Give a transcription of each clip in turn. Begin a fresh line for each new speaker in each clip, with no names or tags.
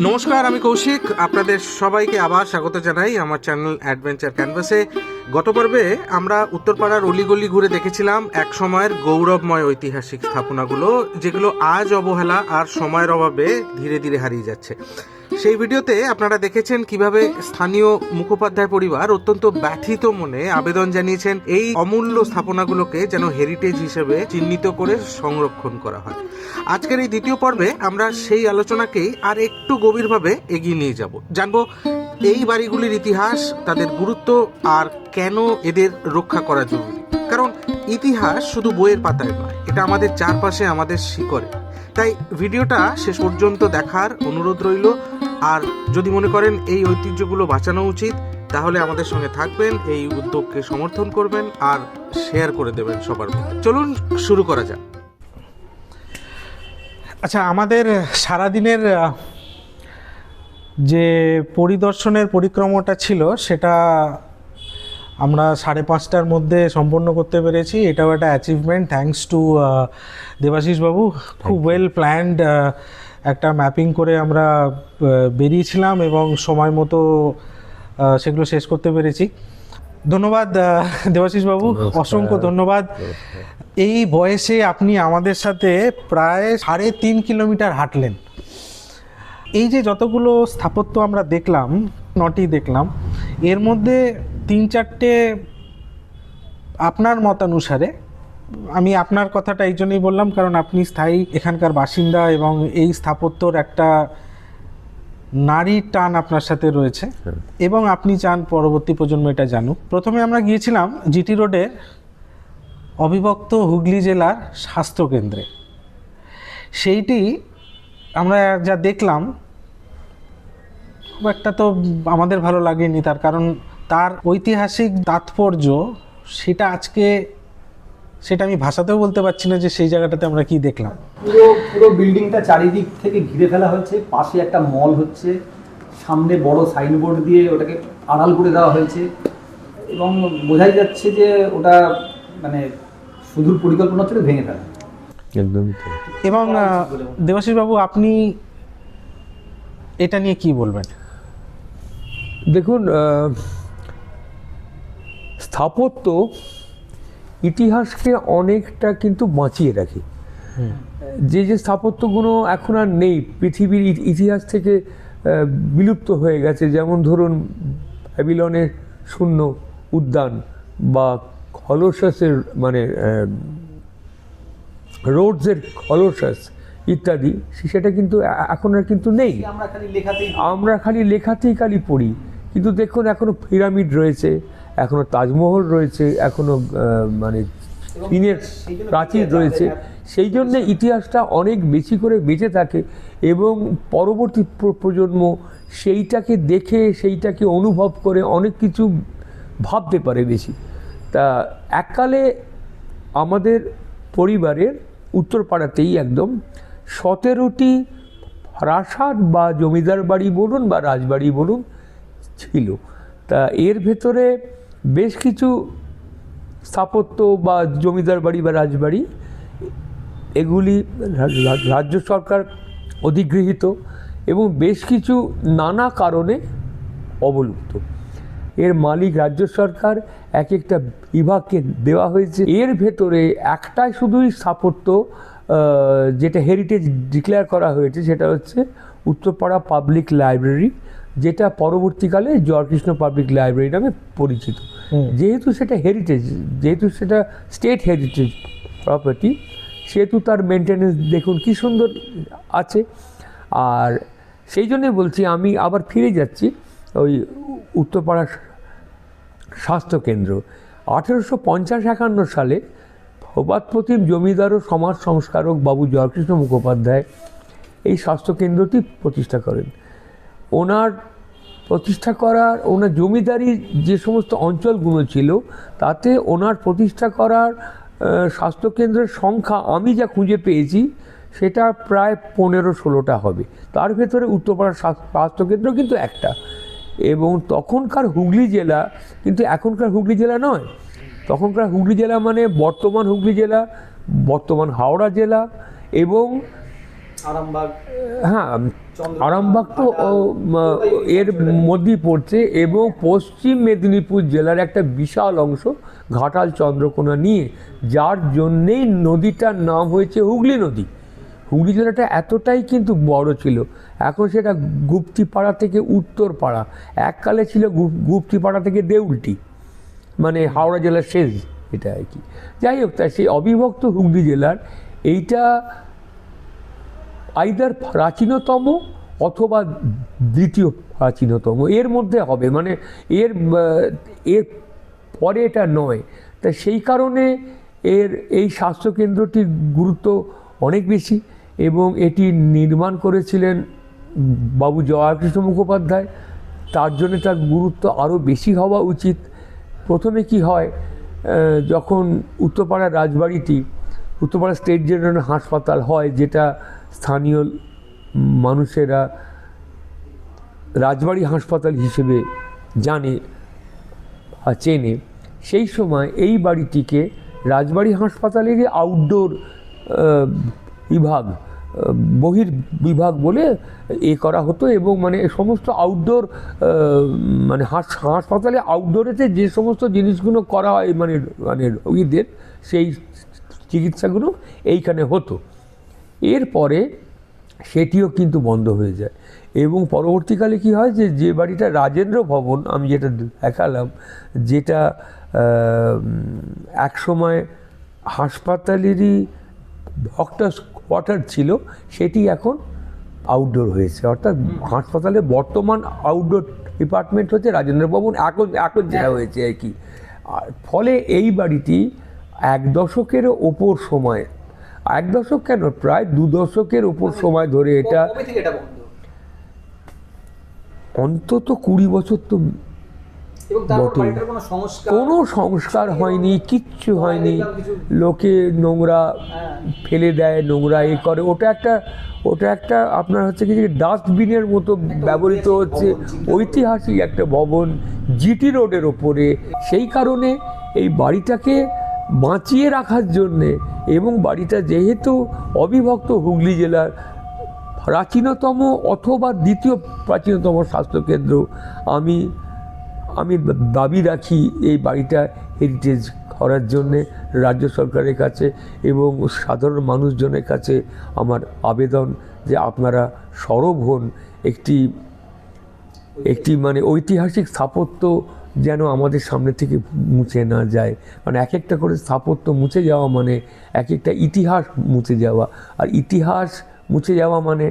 নমস্কার, আমি কৌশিক। আপনাদের সবাইকে আবার স্বাগত জানাই আমার চ্যানেল অ্যাডভেঞ্চার ক্যানভাসে। গত পর্বে আমরা উত্তরপাড়ার অলিগলি ঘুরে দেখেছিলাম এক সময়ের গৌরবময় ঐতিহাসিক স্থাপনাগুলো, যেগুলো আজ অবহেলা আর সময়ের অভাবে ধীরে ধীরে হারিয়ে যাচ্ছে। সেই ভিডিওতে আপনারা দেখেছেন কিভাবে স্থানীয় মুখোপাধ্যায় পরিবার অত্যন্ত ব্যথিত মনে আবেদন জানিয়েছেন এই অমূল্য স্থাপনাগুলোকে যেন হেরিটেজ হিসেবে চিহ্নিত করে সংরক্ষণ করা হয়। আজকের এই দ্বিতীয় পর্বে আমরা সেই আলোচনাকেই আর একটু গভীরভাবে এগিয়ে নিয়ে যাব, জানবো এই বাড়িগুলির ইতিহাস, তাদের গুরুত্ব আর কেন এদের রক্ষা করা জরুরি। কারণ ইতিহাস শুধু বইয়ের পাতায় নয়, এটা আমাদের চারপাশে, আমাদের শিকড়ে। তাই ভিডিওটা শেষ পর্যন্ত দেখার অনুরোধ রইল। আর যদি মনে করেন এই ঐতিহ্যগুলো বাঁচানো উচিত, তাহলে আমাদের সঙ্গে থাকবেন, এই উদ্যোগকে সমর্থন করবেন আর শেয়ার করে দেবেন সবার মধ্যে। চলুন শুরু করা যাক। আচ্ছা, আমাদের সারাদিনের যে পরিদর্শনের পরিক্রমাটা ছিল সেটা আমরা 5:30টার মধ্যে সম্পন্ন করতে পেরেছি। এটাও একটা অ্যাচিভমেন্ট, থ্যাঙ্কস টু দেবাশিস বাবু। খুব ওয়েল প্ল্যান্ড একটা ম্যাপিং করে আমরা বেরিয়েছিলাম এবং সময় মতো সেগুলো শেষ করতে পেরেছি। ধন্যবাদ দেবাশিস বাবু, অসংখ্য ধন্যবাদ। এই বয়সে আপনি আমাদের সাথে প্রায় 3.5 কিলোমিটার হাঁটলেন। এই যে যতগুলো স্থাপত্য আমরা দেখলাম, 9টি দেখলাম, এর মধ্যে 3-4টে আপনার মতানুসারে, আমি আপনার কথাটা এই জন্যই বললাম কারণ আপনি স্থায়ী এখানকার বাসিন্দা এবং এই স্থাপত্যর একটা নারীর টান আপনার সাথে রয়েছে এবং আপনি চান পরবর্তী প্রজন্ম এটা জানুক। প্রথমে আমরা গিয়েছিলাম জিটি রোডের অবিভক্ত হুগলি জেলার স্বাস্থ্যকেন্দ্রে। সেইটি আমরা যা দেখলাম খুব একটা তো আমাদের ভালো লাগেনি, তার কারণ তার ঐতিহাসিক তাৎপর্য সেটা আমি ভাষাতেও বলতে পারছি না যে সেই জায়গাটাতে আমরা কি দেখলাম।
পুরো বিল্ডিংটা চারিদিক থেকে ঘিরে ফেলা হয়েছে, পাশে একটা মল হচ্ছে, সামনে বড় সাইনবোর্ড দিয়ে ওটাকে আড়াল করে দেওয়া হয়েছে এবং বোঝাই যাচ্ছে যে ওটা মানে সুদূর পরিকল্পনা ছিল ভেঙে ফেলা।
একদম।
এবং দেবাশিস বাবু, আপনি এটা নিয়ে কি বলবেন?
দেখুন, স্থাপত্য ইতিহাসকে অনেকটা কিন্তু বাঁচিয়ে রাখে। যে যে স্থাপত্যগুলো এখন আর নেই, পৃথিবীর ইতিহাস থেকে বিলুপ্ত হয়ে গেছে, যেমন ধরুন ব্যাবিলনের শূন্য উদ্যান বা কলোসাসের মানে রোডসের কলোসাস ইত্যাদি, সেটা কিন্তু এখন আর কিন্তু নেই। আমরা খালি লেখাতেই পড়ি, কিন্তু দেখুন এখনো পিরামিড রয়েছে, এখনো তাজমহল রয়েছে, এখনো মানে চীনের প্রাচীর রয়েছে। সেই জন্যে ইতিহাসটা অনেক বেশি করে বেঁচে থাকে এবং পরবর্তী প্রজন্ম সেইটাকে দেখে, সেইটাকে অনুভব করে অনেক কিছু ভাবতে পারে বেশি। তা এককালে আমাদের পরিবারের উত্তরপাড়াতেই একদম 17টি প্রাসাদ বা জমিদার বাড়ি বলুন বা রাজবাড়ি বলুন ছিল। তা এর ভেতরে বেশ কিছু স্থাপত্য বা জমিদার বাড়ি বা রাজবাড়ি, এগুলি রাজ্য সরকার অধিগৃহীত এবং বেশ কিছু নানা কারণে অবলুপ্ত। এর মালিক রাজ্য সরকার এক একটা বিভাগকে দেওয়া হয়েছে। এর ভেতরে একটাই শুধুই স্থাপত্য যেটা হেরিটেজ ডিক্লেয়ার করা হয়েছে, সেটা হচ্ছে উত্তরপাড়া পাবলিক লাইব্রেরি, যেটা পরবর্তীকালে জয়কৃষ্ণ পাবলিক লাইব্রেরি নামে পরিচিত। যেহেতু সেটা হেরিটেজ, যেহেতু সেটা স্টেট হেরিটেজ প্রপার্টি, সেহেতু তার মেনটেনেন্স দেখুন কি সুন্দর আছে। আর সেই জন্যে বলছি, আমি আবার ফিরে যাচ্ছি ওই উত্তরপাড়া স্বাস্থ্যকেন্দ্র। 1850-51 সালে প্রবাদপ্রতিম জমিদার ও সমাজ সংস্কারক বাবু জয়কৃষ্ণ মুখোপাধ্যায় এই স্বাস্থ্যকেন্দ্রটি প্রতিষ্ঠা করেন। ওনার প্রতিষ্ঠা করার, ওনার জমিদারির যে সমস্ত অঞ্চলগুলো ছিল, তাতে ওনার প্রতিষ্ঠা করার স্বাস্থ্যকেন্দ্রের সংখ্যা আমি যা খুঁজে পেয়েছি সেটা প্রায় 15-16টা হবে। তার ভেতরে উত্তরপাড়ার স্বাস্থ্যকেন্দ্র কিন্তু একটা। এবং তখনকার হুগলি জেলা কিন্তু এখনকার হুগলি জেলা নয়। তখনকার হুগলি জেলা মানে বর্তমান হুগলি জেলা, বর্তমান হাওড়া জেলা এবং
আরামবাগ,
হ্যাঁ আরামবাগ তো এর মধ্যেই পড়ছে, এবং পশ্চিম মেদিনীপুর জেলার একটা বিশাল অংশ ঘাটাল চন্দ্রকোনা নিয়ে, যার জন্যেই নদীটার নাম হয়েছে হুগলি নদী। হুগলি জেলাটা এতটাই কিন্তু বড় ছিল, এখন সেটা গুপ্তিপাড়া থেকে উত্তরপাড়া, এককালে ছিল গুপ্তিপাড়া থেকে দেউলটি, মানে হাওড়া জেলার শেষ এটা আর কি। যাই হোক, তাই সেই অবিভক্ত হুগলি জেলার এইটা আইদার প্রাচীনতম অথবা দ্বিতীয় প্রাচীনতম এর মধ্যে হবে, মানে এর পরে এটা নয়। তা সেই কারণে এই স্বাস্থ্যকেন্দ্রটির গুরুত্ব অনেক বেশি, এবং এটি নির্মাণ করেছিলেন বাবু জয়কৃষ্ণ মুখোপাধ্যায়। তার জন্য তার গুরুত্ব আরও বেশি হওয়া উচিত। প্রথমে কি হয়, যখন উত্তরপাড়ার রাজবাড়িটি উত্তরপাড়া স্টেট জেনারেল হাসপাতাল হয়, যেটা স্থানীয় মানুষেরা রাজবাড়ি হাসপাতাল হিসেবে জানে আর চেনে, সেই সময় এই বাড়িটিকে রাজবাড়ি হাসপাতালেরই আউটডোর বিভাগ, বহির বিভাগ বলে করা হতো, এবং মানে সমস্ত আউটডোর মানে হাসপাতালে আউটডোরেতে যে সমস্ত জিনিসগুলো করা হয় মানে মানে রোগীদের, সেই চিকিৎসাগুলো এইখানে হতো। এরপরে সেটিও কিন্তু বন্ধ হয়ে যায়, এবং পরবর্তীকালে কি হয় যে বাড়িটা রাজেন্দ্র ভবন আমি যেটা দেখালাম, যেটা একসময় হাসপাতালেরই ডক্টরস কোয়ার্টার ছিল, সেটি এখন আউটডোর হয়েছে। অর্থাৎ হাসপাতালের বর্তমান আউটডোর ডিপার্টমেন্ট হচ্ছে রাজেন্দ্র ভবন, এখন যেটা হয়েছে আর কি। আর ফলে এই বাড়িটি 1 দশকেরও ওপর সময়, 1 দশক কেন, প্রায় 2 দশকের ওপর সময় ধরে এটা অন্তত 20 বছর তো কোনো সংস্কার হয়নি, কিচ্ছু হয়নি। লোকে নোংরা ফেলে দেয়, নোংরা করে, ওটা একটা আপনার হচ্ছে কি ডাস্টবিনের মতো ব্যবহৃত হচ্ছে। ঐতিহাসিক একটা ভবন জিটি রোডের ওপরে, সেই কারণে এই বাড়িটাকে বাঁচিয়ে রাখার জন্যে, এবং বাড়িটা যেহেতু অবিভক্ত হুগলি জেলার প্রাচীনতম অথবা দ্বিতীয় প্রাচীনতম স্বাস্থ্যকেন্দ্র, আমি দাবি রাখি এই বাড়িটা হেরিটেজ করার জন্যে রাজ্য সরকারের কাছে এবং সাধারণ মানুষজনের কাছে আমার আবেদন যে আপনারা সরব হন। একটি মানে ঐতিহাসিক স্থাপত্য যেন আমাদের সামনে থেকে মুছে না যায়, মানে এক একটা করে স্থাপত্য মুছে যাওয়া মানে এক একটা ইতিহাস মুছে যাওয়া, আর ইতিহাস মুছে যাওয়া মানে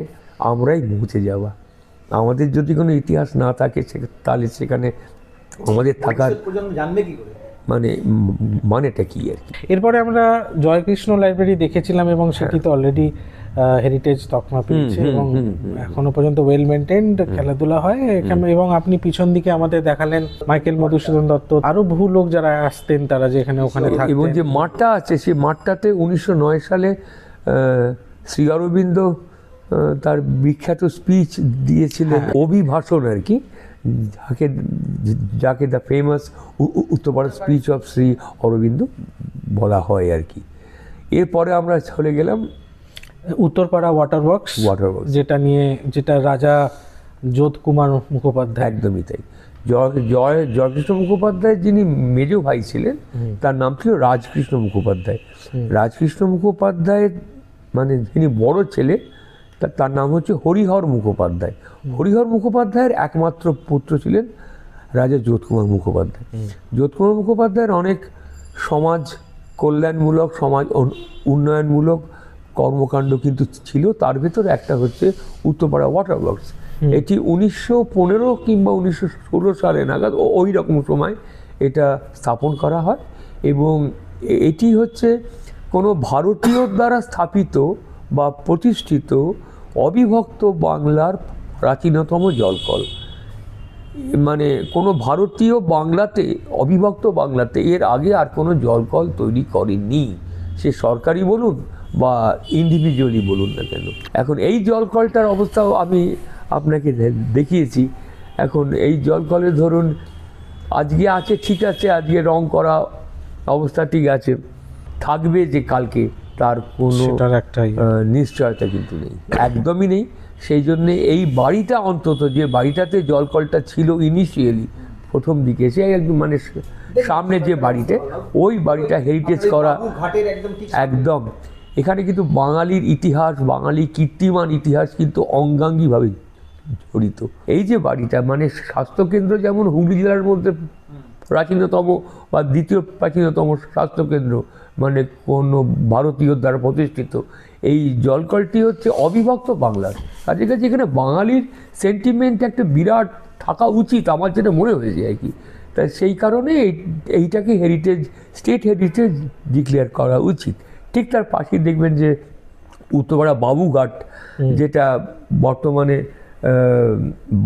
আমরাই মুছে যাওয়া। আমাদের যদি কোনো ইতিহাস না থাকে তাহলে সেখানে আমাদের থাকার
জানবে কি করে,
মানেটা কি আর কি।
এরপরে আমরা জয়কৃষ্ণ লাইব্রেরি দেখেছিলাম, এবং সেটি তো অলরেডি হেরিটেজ তকমা পেয়েছে, এবং এখনো পর্যন্ত ওয়েল মেনটেন্ড, খেলাধুলা হয় এখানে। এবং আপনি পিছন দিকে আমাদের দেখালেন মাইকেল মধুসূদন দত্ত, আরো বহু লোক যারা আসতেন, তারা যে ওখানে থাকতেন।
এবং যে মাঠটা আছে, সেই মাঠটাতে 1909 সালে শ্রী অরবিন্দ তার বিখ্যাত স্পিচ দিয়েছিলেন, অভিভাষণ আর কি, যাকে the famous Uttarpara speech of Shri Aurobindo বলা হয় আর কি। এরপরে আমরা চলে গেলাম
উত্তরপাড়া ওয়াটার ওয়ার্কস, যেটা রাজা যোধকুমার মুখোপাধ্যায়।
একদমই তাই। জয়কৃষ্ণ মুখোপাধ্যায় যিনি মেজ ভাই ছিলেন, তার নাম ছিল রাজকৃষ্ণ মুখোপাধ্যায়। রাজকৃষ্ণ মুখোপাধ্যায়ের মানে যিনি বড় ছেলে, তার নাম হচ্ছে হরিহর মুখোপাধ্যায়। হরিহর মুখোপাধ্যায়ের একমাত্র পুত্র ছিলেন রাজা যোধকুমার মুখোপাধ্যায়। যোধকুমার মুখোপাধ্যায়ের অনেক সমাজ কল্যাণমূলক, সমাজ উন্নয়নমূলক কর্মকাণ্ড কিন্তু ছিল। তার ভেতরে একটা হচ্ছে উত্তরপাড়া ওয়াটার ওয়ার্কস। এটি 1915 কিংবা 1916 সালে নাগাদ ওই রকম সময় এটা স্থাপন করা হয়, এবং এটি হচ্ছে কোনো ভারতীয় দ্বারা স্থাপিত বা প্রতিষ্ঠিত অবিভক্ত বাংলার প্রাচীনতম জলকল। মানে কোনো ভারতীয় বাংলাতে, অবিভক্ত বাংলাতে এর আগে আর কোনো জলকল তৈরি করেনি, সে সরকারি বলুন বা ইন্ডিভিজুয়ালি বলুন না কেন। এখন এই জলকলটার অবস্থাও আমি আপনাকে দেখিয়েছি। এখন এই জলকলে ধরুন আজকে আছে, ঠিক আছে, আজকে রং করা অবস্থা ঠিক আছে, থাকবে যে কালকে তার কোনো নিশ্চয়তা কিন্তু নেই, একদমই নেই। সেই জন্যে এই বাড়িটা অন্তত, যে বাড়িটাতে জলকলটা ছিল ইনিশিয়ালি প্রথম দিকে, সে একদম মানে সামনে যে বাড়িতে, ওই বাড়িটা হেরিটেজ করা
ঘাটের একদম ঠিক
একদম। এখানে কিন্তু বাঙালির ইতিহাস, বাঙালি কীর্তিমান ইতিহাস কিন্তু অঙ্গাঙ্গিভাবে জড়িত। এই যে বাড়িটা মানে স্বাস্থ্যকেন্দ্র, যেমন হুগলি জেলার মধ্যে প্রাচীনতম বা দ্বিতীয় প্রাচীনতম স্বাস্থ্যকেন্দ্র মানে কোনো ভারতীয় দ্বারা প্রতিষ্ঠিত, এই জলকলটি হচ্ছে অবিভক্ত বাংলার। কাজে কাছে এখানে বাঙালির সেন্টিমেন্ট একটা বিরাট থাকা উচিত, আমার যেটা মনে হয়েছে আর কি। তাই সেই কারণে এইটাকে হেরিটেজ, স্টেট হেরিটেজ ডিক্লেয়ার করা উচিত। ঠিক তার পাশেই দেখবেন যে উত্তরপাড়া বাবুঘাট, যেটা বর্তমানে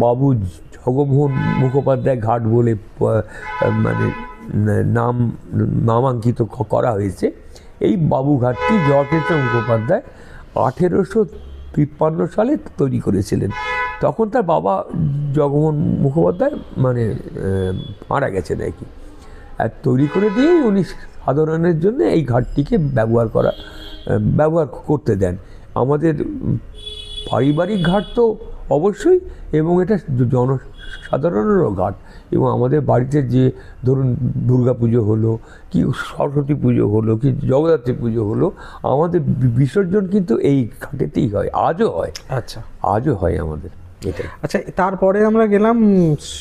বাবু জগমোহন মুখোপাধ্যায় ঘাট বলে মানে নামাঙ্কিত করা হয়েছে। এই বাবুঘাটটি জয়কৃষ্ণ মুখোপাধ্যায় 1853 সালে তৈরি করেছিলেন। তখন তার বাবা জগমোহন মুখোপাধ্যায় মানে মারা গেছেন আর কি। আর তৈরি করে দিয়েই উনি সাধারণের জন্য এই ঘাটটিকে ব্যবহার করতে দেন। আমাদের পারিবারিক ঘাট তো অবশ্যই, এবং এটা জনসাধারণেরও ঘাট। এবং আমাদের বাড়িতে যে ধরুন দুর্গা পুজো হলো, কি সরস্বতী পুজো হলো, কি জগদ্ধাত্রী পুজো হলো, আমাদের বিসর্জন কিন্তু এই ঘাটেতেই হয়, আজও হয়।
আচ্ছা,
আজও হয় আমাদের এটা।
আচ্ছা, তারপরে আমরা গেলাম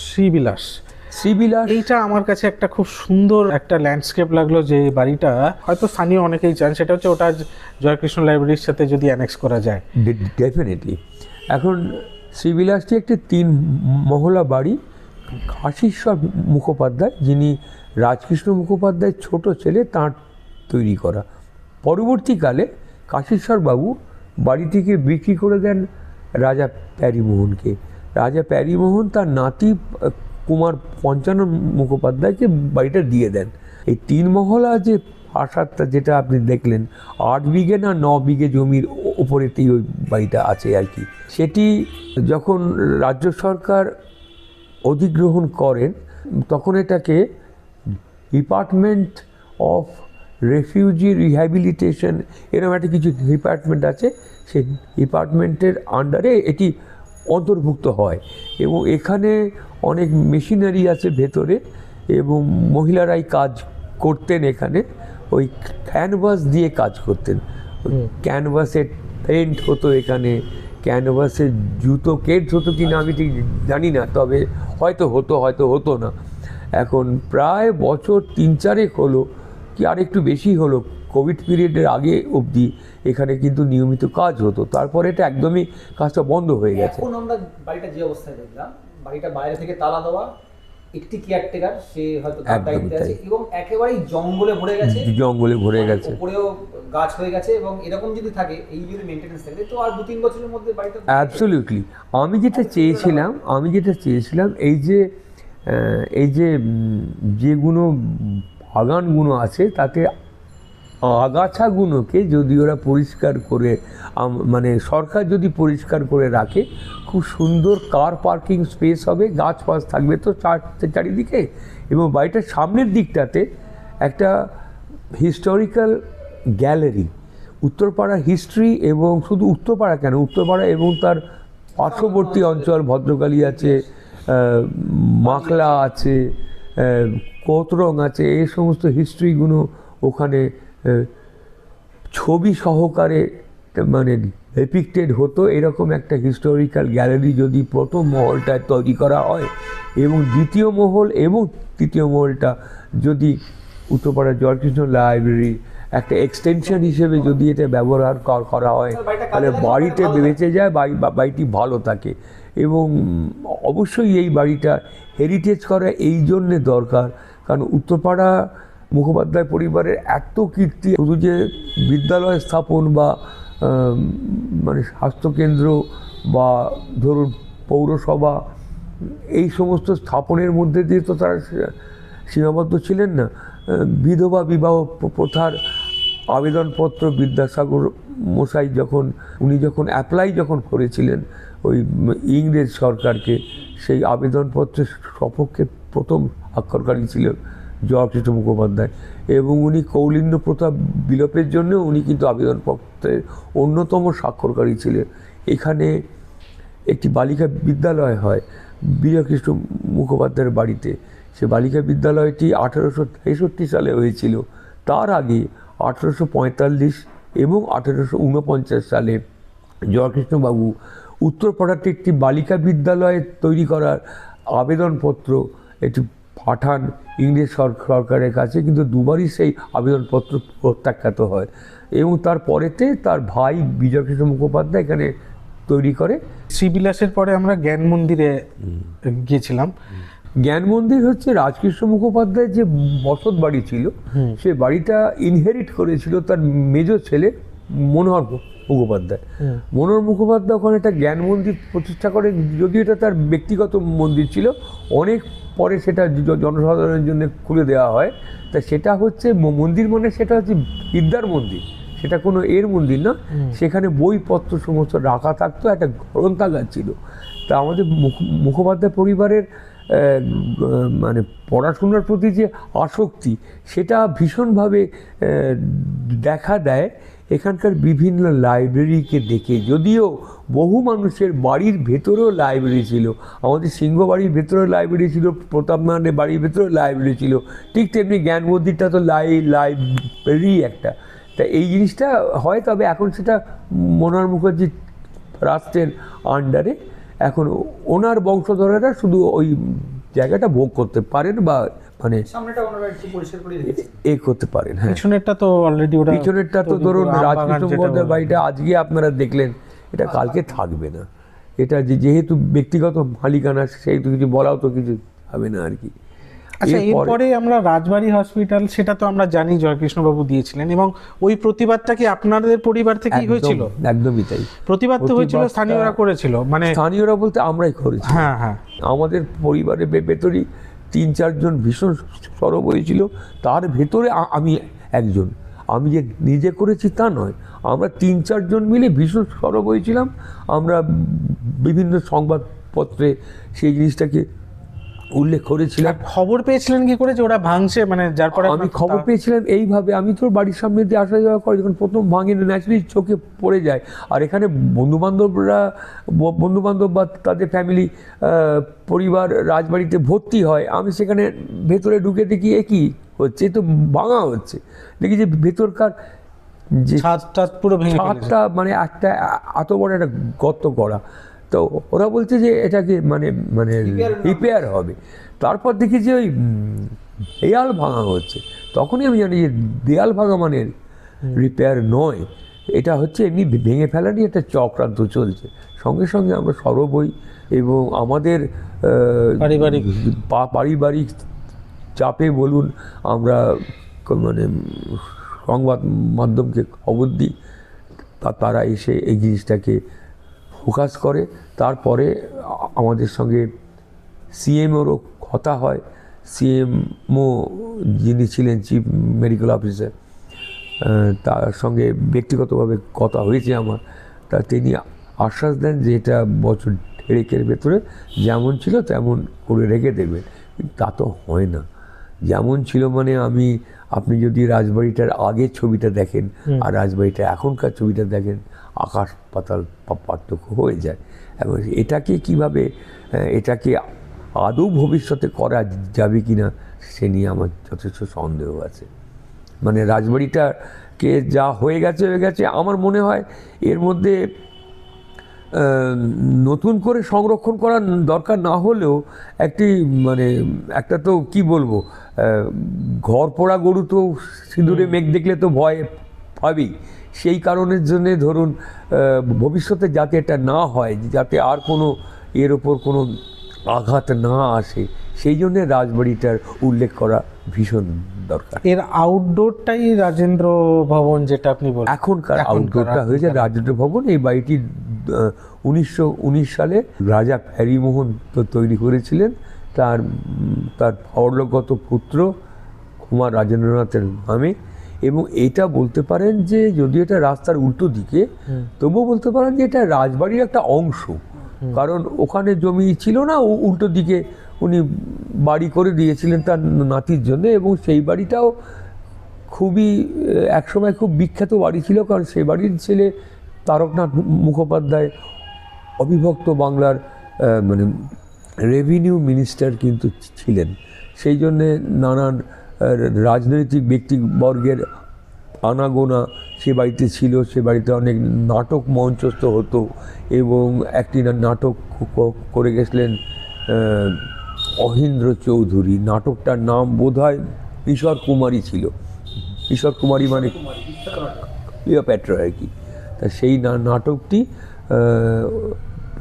শ্রীবিলাস। এইটা আমার কাছে একটা খুব সুন্দর একটা ল্যান্ডস্কেপ লাগলো, যে বাড়িটা হয়তো স্থানীয় অনেকেই চান, সেটা হচ্ছে ওটা জয়কৃষ্ণ লাইব্রেরির সাথে যদি অ্যানেক্স করা যায়।
ডেফিনেটলি। এখন শ্রীবিলাসটি একটি 3 মহলা বাড়ি। কাশীশ্বর মুখোপাধ্যায়, যিনি রাজকৃষ্ণ মুখোপাধ্যায় ছোট ছেলে, তাঁর তৈরি করা। পরবর্তীকালে কাশীশ্বর বাবু বাড়িটিকে বিক্রি করে দেন রাজা প্যারীমোহনকে। রাজা প্যারীমোহন তার নাতি কুমার পঞ্চানন মুখোপাধ্যায়কে বাড়িটা দিয়ে দেন। এই 3 মহলা যে প্রাসাদটা, যেটা আপনি দেখলেন, 8 বিঘে না 9 বিঘে জমির ওপরেতেই ওই বাড়িটা আছে আর কি। সেটি যখন রাজ্য সরকার অধিগ্রহণ করেন, তখন এটাকে ডিপার্টমেন্ট অফ রেফিউজি রিহ্যাবিলিটেশন, এরকম একটা কিছু ডিপার্টমেন্ট আছে, সেই ডিপার্টমেন্টের আন্ডারে এটি অন্তর্ভুক্ত হয়। এবং এখানে অনেক মেশিনারি আছে ভেতরে, এবং মহিলারাই কাজ করতেন। এখানে ওই ক্যানভাস দিয়ে কাজ করতেন। ক্যানভাসে পেন্ট হতো, এখানে ক্যানভাসে জুতো কেট হতো কি না আমি ঠিক জানি না, তবে হয়তো হতো, হয়তো হতো না। এখন প্রায় বছর 3-4 হলো কি আর একটু বেশি হলো, কোভিড পিরিয়ডের আগে অবধি এখানে কিন্তু নিয়মিত কাজ হতো। তারপরে এটা একদমই কাজটা বন্ধ হয়ে গেছে।
এখন আমরা বাড়িটা যে অবস্থায় দেখলাম, বাড়িটা বাইরে থেকে তালা দেওয়া, একটি কেয়ারটেকার, সে হয়তো তার দায়িত্বে আছে, এবং একেবারেই জঙ্গলে ভরে গেছে, উপরেও গাছ হয়ে গেছে। এবং এরকম যদি থাকে, এই যদি মেইনটেনেন্স থাকে, তো আর 2-3 বছরের মধ্যে বাড়িটা
অ্যাবসলিউটলি। আমি যেটা চেয়েছিলাম এই যে যেগুলো বাগানগুলো আছে, তাতে আগাছাগুলোকে যদি ওরা পরিষ্কার করে, মানে সরকার যদি পরিষ্কার করে রাখে, খুব সুন্দর কার পার্কিং স্পেস হবে, গাছ ফাছ থাকবে তো চারিদিকে। এবং বাড়িটার সামনের দিকটাতে একটা হিস্টোরিক্যাল গ্যালারি, উত্তরপাড়া হিস্ট্রি, এবং শুধু উত্তরপাড়া কেন, উত্তরপাড়া এবং তার পার্শ্ববর্তী অঞ্চল, ভদ্রকালী আছে, মাকলা আছে, কোতরং আছে, এই সমস্ত হিস্ট্রিগুলো ওখানে ছবি সহকারে মানে ডেপিক্টেড হতো। এরকম একটা হিস্টোরিক্যাল গ্যালারি যদি প্রথম মহলটায় তৈরি করা হয়, এবং দ্বিতীয় মহল এবং তৃতীয় মহলটা যদি উত্তরপাড়া জয়কৃষ্ণ লাইব্রেরি একটা এক্সটেনশন হিসেবে যদি এটা ব্যবহার করা হয়, তাহলে বাড়িতে বেঁচে যায়, বাড়িটি ভালো থাকে। এবং অবশ্যই এই বাড়িটা হেরিটেজ করা এই জন্যে দরকার, কারণ উত্তরপাড়া মুখোপাধ্যায় পরিবারের এত কীর্তি, শুধু যে বিদ্যালয় স্থাপন বা মানে স্বাস্থ্যকেন্দ্র বা ধরুন পৌরসভা, এই সমস্ত স্থাপনের মধ্যে দিয়ে তো তারা সীমাবদ্ধ ছিলেন না। বিধবা বিবাহ প্রথার আবেদনপত্র বিদ্যাসাগর মশাই উনি যখন অ্যাপ্লাই করেছিলেন ওই ইংরেজ সরকারকে, সেই আবেদনপত্রের সপক্ষে প্রথম স্বাক্ষরকারী ছিল জয়কৃষ্ণ মুখোপাধ্যায়। এবং উনি কৌলিন্য প্রথা বিলোপের জন্য উনি কিন্তু আবেদনপত্রের অন্যতম স্বাক্ষরকারী ছিলেন। এখানে একটি বালিকা বিদ্যালয় হয় বিজয়কৃষ্ণ মুখোপাধ্যায়ের বাড়িতে। সে বালিকা বিদ্যালয়টি 1863 সালে হয়েছিল। তার আগে 1845 এবং 1849 সালে জয়কৃষ্ণবাবু উত্তরপাড়াতে একটি বালিকা বিদ্যালয় তৈরি করার আবেদনপত্র একটি পাঠান ইংরেজ সরকারের কাছে, কিন্তু দুবারই সেই আবেদনপত্র প্রত্যাখ্যাত হয় এবং তারপরেতে তার ভাই বিজয়কৃষ্ণ মুখোপাধ্যায় এখানে তৈরি করে।
শ্রীবিলাসের পরে আমরা জ্ঞান মন্দিরে গিয়েছিলাম।
জ্ঞান মন্দির হচ্ছে রাজকৃষ্ণ মুখোপাধ্যায়ের যে বসত বাড়ি ছিল, সে বাড়িটা ইনহেরিট করেছিল তার মেজ ছেলে মনোহর মুখোপাধ্যায়। মনোহর মুখোপাধ্যায় ওখানে একটা জ্ঞান মন্দির প্রতিষ্ঠা করে, যদিও এটা তার ব্যক্তিগত মন্দির ছিল, অনেক পরে সেটা জনসাধারণের জন্য খুলে দেওয়া হয়। তা সেটা হচ্ছে মন্দির, মানে সেটা হচ্ছে বিদ্যার মন্দির, সেটা কোনো এর মন্দির না। সেখানে বইপত্র সমস্ত রাখা থাকতো, একটা গ্রন্থাগার ছিল। তা আমাদের মুখোপাধ্যায় পরিবারের মানে পড়াশোনার প্রতি যে আসক্তি, সেটা ভীষণভাবে দেখা দেয় এখানকার বিভিন্ন লাইব্রেরিকে দেখে। যদিও বহু মানুষের বাড়ির ভেতরেও লাইব্রেরি ছিল, আমাদের সিংহ বাড়ির ভেতরেও লাইব্রেরি ছিল, প্রতাপ নারায়ণের বাড়ির ভেতরেও লাইব্রেরি ছিল, ঠিক তেমনি জ্ঞান মন্দিরটা তো লাইব্রেরি একটা। তা এই জিনিসটা হয়, তবে এখন সেটা মনোহর মুখার্জি ট্রাস্টের আন্ডারে। এখন ওনার বংশধরেরা শুধু ওই জায়গাটা ভোগ করতে পারেন বা মানে
সামনেটা ওনারা একটু পরিষ্কার করে রেখেছে,
করতে পারেন। হ্যাঁ,
পিছনেরটা তো অলরেডি ওটা,
পিছনেরটা তো ধরুন রাজকৃষ্ণ মুখোপাধ্যায়ের বাড়িটা আজকে আপনারা দেখলেন, এটা কালকে থাকবে না। এটা যেহেতু ব্যক্তিগত মালিকানা, সেহেতু কিছু বলাও তো কিছু হবে না আর কি।
আচ্ছা, এরপরে আমরা রাজবাড়ি হসপিটাল, সেটা তো আমরা জানি জয়কৃষ্ণবাবু দিয়েছিলেন, এবং ওই প্রতিবাদটা কি আপনাদের পরিবার থেকেই হয়েছিল?
একদমই তাই।
প্রতিবাদ তো হয়েছিল, স্থানীয়রা করেছিল, মানে
স্থানীয়রা বলতে আমরাই করেছি।
হ্যাঁ হ্যাঁ,
আমাদের পরিবারের ভেতরই 3-4 জন ভীষণ সরব হয়েছিল, তার ভেতরে আমি একজন। আমি যে নিজে করেছি তা নয়, আমরা 3-4 জন মিলে ভীষণ সরব হয়েছিলাম। আমরা বিভিন্ন সংবাদপত্রে সেই জিনিসটাকে উল্লেখ করেছিলাম।
খবর পেয়েছিলেন কি করে যে ওরা ভাঙছে, মানে যার পরে?
আমি খবর পেয়েছিলাম এইভাবে, আমি তো বাড়ির সামনে দিয়ে আসা যাওয়া করে, যখন প্রথম ভাঙে ন্যাচারালি চোখে পড়ে যায়। আর এখানে বন্ধুবান্ধব বা তাদের ফ্যামিলি পরিবার রাজবাড়িতে ভর্তি হয়। আমি সেখানে ভেতরে ঢুকে দেখি একই হচ্ছে, তো ভাঙা হচ্ছে। দেখি যে ভেতরকার যে
ছাদটা পুরো ভেঙে ফেলেছে।
ছাদটা মানে একটা এত বড় একটা গর্ত করা। তো ওরা বলছে যে এটাকে মানে মানে রিপেয়ার হবে। তারপর দেখি যে ওই দেয়াল ভাঙা হচ্ছে। তখনই আমি জানি যে দেয়াল ভাঙা মানে রিপেয়ার নয়, এটা হচ্ছে এমনি ভেঙে ফেলারই একটা চক্রান্ত চলছে। সঙ্গে সঙ্গে আমরা সরব হই এবং আমাদের পারিবারিক চাপে বলুন, আমরা মানে সংবাদ মাধ্যমকে খবর দিই, তারা এসে এই জিনিসটাকে ফোকাস করে। তারপরে আমাদের সঙ্গে সিএমওরও কথা হয়। সিএমও যিনি ছিলেন চিফ মেডিকেল অফিসার, তার সঙ্গে ব্যক্তিগতভাবে কথা হয়েছে আমার। তা তিনি আশ্বাস দেন যে এটা বছর 1.5 ভেতরে যেমন ছিল তেমন করে রেখে দেবেন। তা তো হয় না। যেমন ছিল মানে আপনি যদি রাজবাড়িটার আগের ছবিটা দেখেন আর রাজবাড়িটা এখনকার ছবিটা দেখেন, আকাশ পাতাল পার্থক্য হয়ে যায়। এবং এটাকে কিভাবে, এটাকে আদৌ ভবিষ্যতে করা যাবে কি না সে নিয়ে আমার যথেষ্ট সন্দেহ আছে। মানে রাজবাড়িটাকে যা হয়ে গেছে, আমার মনে হয় এর মধ্যে নতুন করে সংরক্ষণ করার দরকার না হলেও একটি মানে একটা তো কি বলবো, ঘর পোড়া গরু তো সিঁদুরে মেঘ দেখলে তো ভয় পাবেই। সেই কারণের জন্যে ধরুন ভবিষ্যতে যাতে এটা না হয়, যাতে আর কোনো এর ওপর কোনো আঘাত না আসে, সেই জন্যে রাজবাড়িটার উল্লেখ করা ভীষণ দরকার।
এর আউটডোরটাই রাজেন্দ্র ভবন, যেটা আপনি বলেন।
এখনকার আউটডোরটা হয়েছে রাজেন্দ্র ভবন। এই বাড়িটি 1919 সালে রাজা প্যারীমোহন তৈরি করেছিলেন তার পরলোকগত পুত্র কুমার রাজেন্দ্রনাথের নামে। এবং এটা বলতে পারেন যে যদিও এটা রাস্তার উল্টো দিকে, তবুও বলতে পারেন যে এটা রাজবাড়ির একটা অংশ। কারণ ওখানে জমি ছিল না, উল্টো দিকে উনি বাড়ি করে দিয়েছিলেন তার নাতির জন্য। এবং সেই বাড়িটাও খুবই একসময় খুব বিখ্যাত বাড়ি ছিল, কারণ সেই বাড়ির ছেলে তারকনাথ মুখোপাধ্যায় অবিভক্ত বাংলার মানে রেভিনিউ মিনিস্টার কিন্তু ছিলেন। সেই জন্যে নানান রাজনৈতিক ব্যক্তিবর্গের আনাগোনা সে বাড়িতে ছিল। সে বাড়িতে অনেক নাটক মঞ্চস্থ হতো এবং একটি নাটক করে গেছিলেন অহিন্দ্র চৌধুরী। নাটকটার নাম বোধহয় ঈশ্বর কুমারী ছিল। ঈশ্বর কুমারী মানে ক্লিওপেট্রা আর কি। তা সেই নাটকটি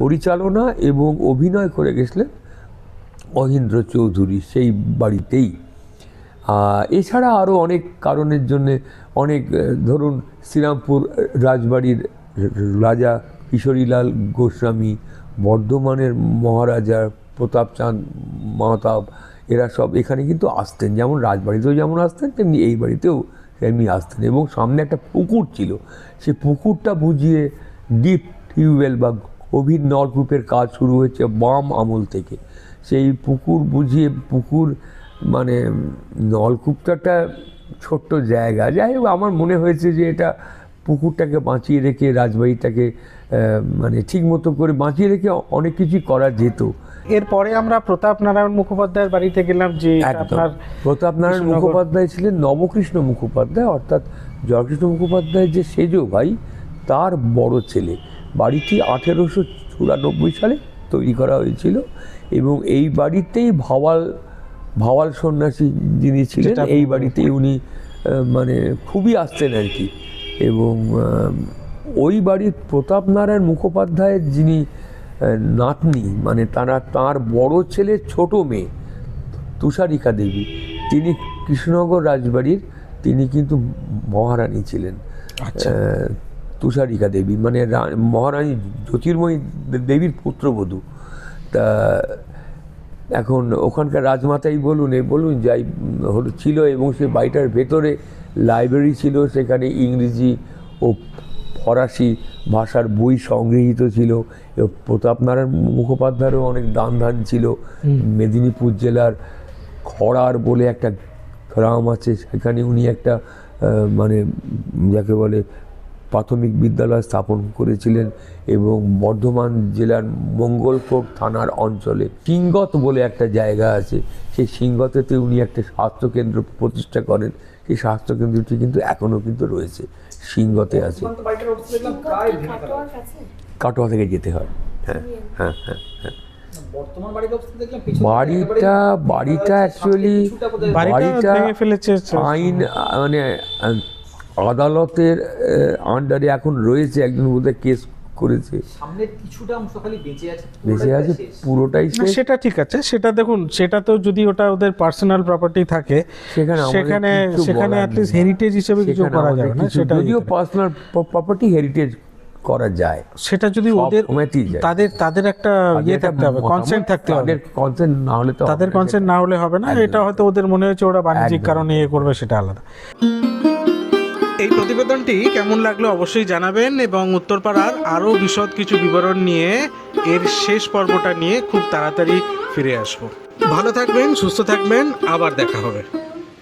পরিচালনা এবং অভিনয় করে গেছিলেন অহিন্দ্র চৌধুরী সেই বাড়িতেই। এছাড়া আরও অনেক কারণের জন্যে অনেক, ধরুন শ্রীরামপুর রাজবাড়ির রাজা কিশোরীলাল গোস্বামী, বর্ধমানের মহারাজা প্রতাপচাঁদ মাহতাব, এরা সব এখানে কিন্তু আসতেন। যেমন রাজবাড়িতেও যেমন আসতেন তেমনি এই বাড়িতেও তেমনি আসতেন। এবং সামনে একটা পুকুর ছিল, সেই পুকুরটা বুঝিয়ে ডিপ টিউবওয়েল বা গভীর নলকূপের কাজ শুরু হয়েছে বাম আমল থেকে। সেই পুকুর বুঝিয়ে, পুকুর মানে নলকূপটা একটা ছোট্ট জায়গা, যাই হোক আমার মনে হয়েছে যে এটা পুকুরটাকে বাঁচিয়ে রেখে রাজবাড়িটাকে মানে ঠিক মতো করে বাঁচিয়ে রেখে অনেক কিছুই করা যেত।
এরপরে আমরা প্রতাপ নারায়ণ মুখোপাধ্যায়ের বাড়িতে গেলাম, যে আপনার
প্রতাপ নারায়ণ মুখোপাধ্যায় ছিলেন নবকৃষ্ণ মুখোপাধ্যায়, অর্থাৎ জয়কৃষ্ণ মুখোপাধ্যায় যে সেজ ভাই তার বড় ছেলে। বাড়িটি 1894 সালে তৈরি করা হয়েছিল এবং এই বাড়িতেই ভাওয়াল সন্ন্যাসী যিনি ছিলেন এই বাড়িতেই উনি মানে খুবই আসতেন আর কি। এবং ওই বাড়ির প্রতাপ নারায়ণ মুখোপাধ্যায়ের যিনি নাতনি, মানে তাঁর বড় ছেলের ছোট মেয়ে তুষারিকা দেবী, তিনি কৃষ্ণনগর রাজবাড়ির তিনি কিন্তু মহারানী ছিলেন। তুষারিকা দেবী মানে মহারানী জ্যোতির্ময়ী দেবীর পুত্রবধূ। তা এখন ওখানকার রাজমাতাই বলুন যাই ছিল। এবং সে বাড়িটার ভেতরে লাইব্রেরি ছিল, সেখানে ইংরেজি ও ফরাসি ভাষার বই সংগৃহীত ছিল। প্রতাপ নারায়ণ মুখোপাধ্যায়েরও অনেক দান ছিল। মেদিনীপুর জেলার খড়ার বলে একটা গ্রাম আছে, সেখানে উনি একটা মানে যাকে বলে প্রাথমিক বিদ্যালয় স্থাপন করেছিলেন। এবং বর্ধমান জেলার মঙ্গলকোট থানার অঞ্চলে সিংগত বলে একটা জায়গা আছে, সেই সিংগতেতে উনি একটা স্বাস্থ্যকেন্দ্র প্রতিষ্ঠা করেন। সেই স্বাস্থ্যকেন্দ্রটি কিন্তু এখনও কিন্তু রয়েছে, সিংগতে আছে। কাটোয়া থেকে যেতে হয়। হ্যাঁ হ্যাঁ হ্যাঁ হ্যাঁ। বাড়িটা অ্যাকচুয়ালি আইন মানে আদালতের আন্ডারে এখন রয়েছে। একজন বোধহয় কেস করেছে,
সামনের কিছুটা অংশ খালি বেঁচে আছে,
পুরোটাই
সেটা ঠিক আছে। সেটা দেখুন, সেটা তো যদি ওটা ওদের পার্সোনাল প্রপার্টি থাকে সেখানে অ্যাটলিস্ট হেরিটেজ হিসেবে কিছু করা যাবে না। সেটা
যদিও পার্সোনাল প্রপার্টি হেরিটেজ করা যায়,
সেটা যদি ওদের তাদের একটা ইয়ে থাকতে হবে, কনসেন্ট থাকতে হবে। তাদের কনসেন্ট না হলে হবে না। এটা হয়তো ওদের মনে হয়েছে ওরা বাণিজ্যিক কারণে ইয়ে করবে, সেটা আলাদা। এই প্রতিবেদনটি কেমন লাগলো অবশ্যই জানাবেন এবং উত্তরপাড়ার আরও বিশদ কিছু বিবরণ নিয়ে এর শেষ পর্বটা নিয়ে খুব তাড়াতাড়ি ফিরে আসবো। ভালো থাকবেন, সুস্থ থাকবেন, আবার দেখা হবে।